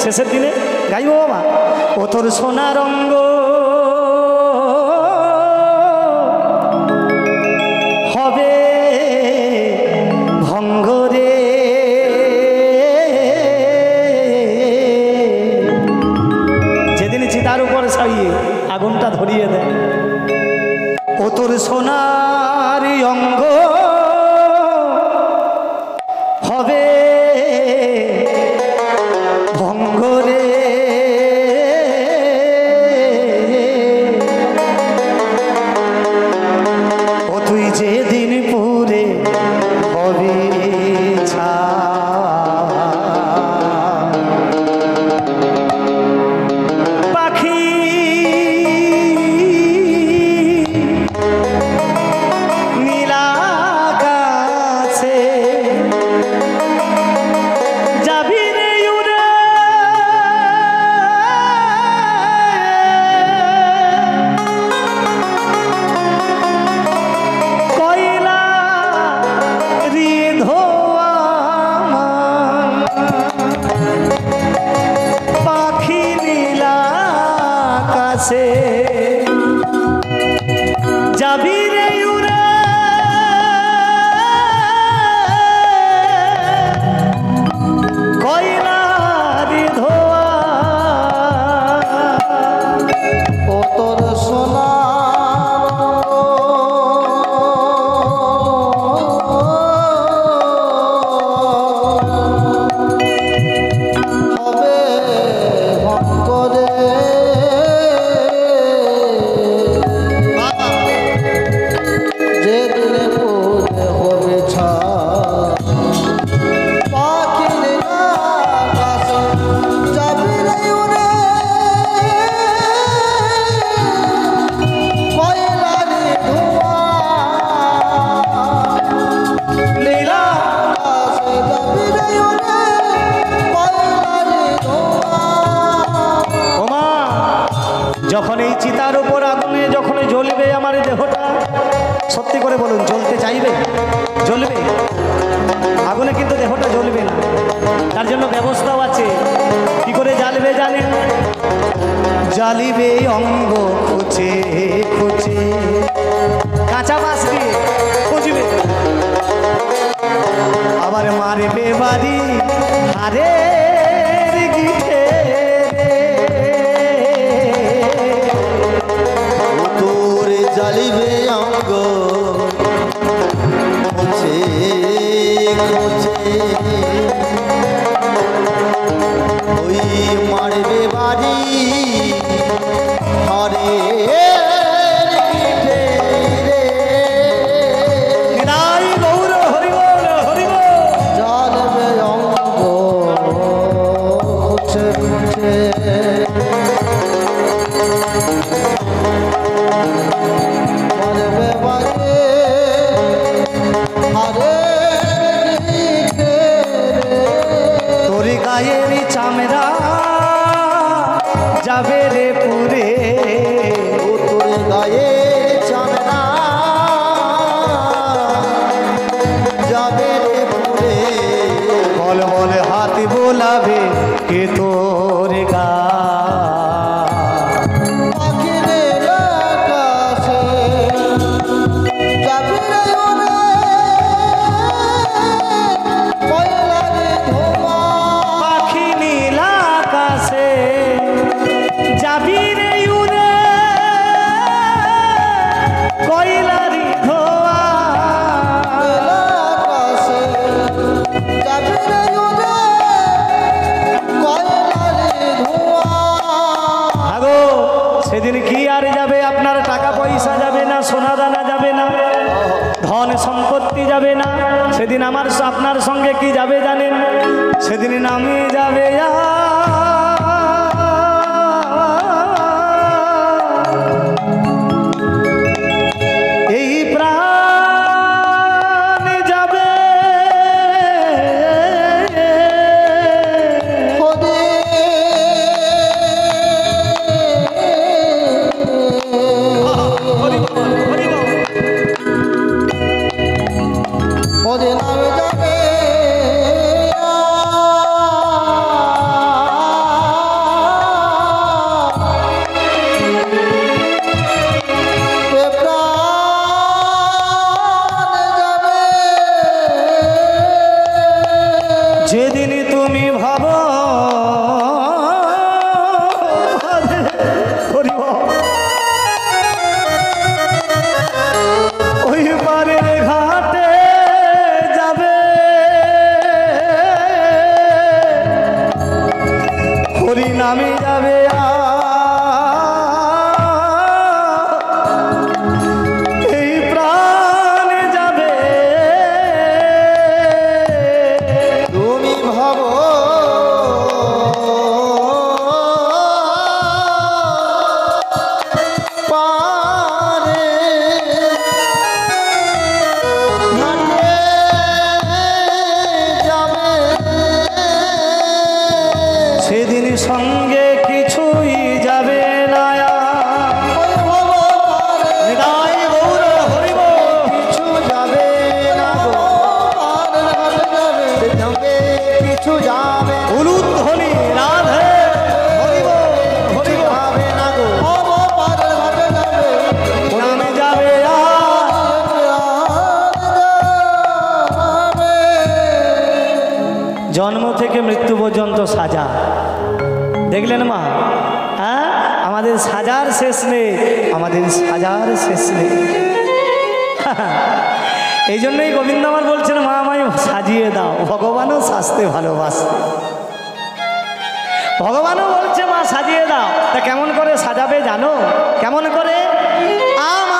শেষের দিনে গাইব বাবা। ও তোর সোনা রঙ্গ হবে ভঙ্গ রে, যেদিন চিতার উপর ছাড়িয়ে আগুনটা ধরিয়ে দেয়। ও তোর সোনার অঙ্গ হবে ভঙ্গ রে, ও তুই যেদিন পুরে হবে পাখি নীলা গাছে যাবি রে উড়ে, কয়লা রি ধোয়া পাখি নীলা কাছে যাবি রে উড়ে, কয়লা রি ধোয়া। ও তোর সোনা হবে ভঙ্গ রে, যেদিন পুরে হবে পাখির আকাশে যাবি রে উড়ে, কয়লার ধোঁয়া নীলা আকাশে যাবি রে উড়ে, কয়লার ধোঁয়া। ওমা, যখন এই চিতার উপর আগুনে যখন জ্বলবে আমার দেহটা, সত্যি করে বলুন জ্বলতে চাইবে? জ্বলবে? আগুনে কিন্তু দেহটা জ্বলবে না, তার জন্য ব্যবস্থাও আছে। কি করে জ্বালবে জানেন? জ্বালিবে অঙ্গ খুঁজে খুঁজে, কাঁচা বাঁশ দিয়ে খুঁজবে, আবার মারবে বাড়ি হারের গিঠে রে। তোর জ্বালিবে অঙ্গ খোঁজে খোঁজে, ওই মারবে বাড়ি হরে নিতাই গৌর হরি বল, হরি বল। জ্বালবে অঙ্গ খোঁজে খোঁজে, মারবে বাড়ি হরে তোর গায়ের চামড়া যাবে রে পুরে, ও তোর গায়ে চামড়া যাবে রে পুরে, বল বল হাতি বোলাবে কে তোর গা। পাখির আকাশে যাবে রে উড়ে, কয়লার ধোঁয়া পাখি নীল আকাশে যাবি রে উড়ে, কয়লারি ধোয়া। আকাশে যাবে রে উড়ে, কয়লার ধোঁয়া। আগো সেদিন কি আর যাবে? আপনার টাকা পয়সা যাবে না, সোনা দানা যাবে না, ধন সম্পত্তি যাবে না। সেদিন আমার আপনার সঙ্গে কি যাবে জানেন? সেদিন নামে যাবে এই প্রাণ যাবে ওদের নামে যাবে হরি নামে যাবে এই প্রাণে যাবে তুমি ভাবো পারে ঘাটে যাবে সেদিন সঙ্গে কিছুই যাবে না ওই ভাবো পারে নিতাই গৌর হরি বল। কিছু যাবে না গো পারে ঘাটে যাবে সঙ্গে কিছু যাবে উলুধ্বনি রাধে হরি বল, হরি বল। যাবে না গো ভাবো পারে ঘাটে যাবে নামে যাবে জন্ম থেকে মৃত্যু পর্যন্ত সাজা। দেখলেন মা, হ্যাঁ আমাদের সাজার শেষ নেই, আমাদের সাজার শেষ নেই। এই জন্যই গোবিন্দ আমার বলছেন মা আমায় সাজিয়ে দাও, ভগবানও সাজতে ভালোবাসে। ভগবানও বলছে মা সাজিয়ে দাও। তা কেমন করে সাজাবে জানো? কেমন করে? আমার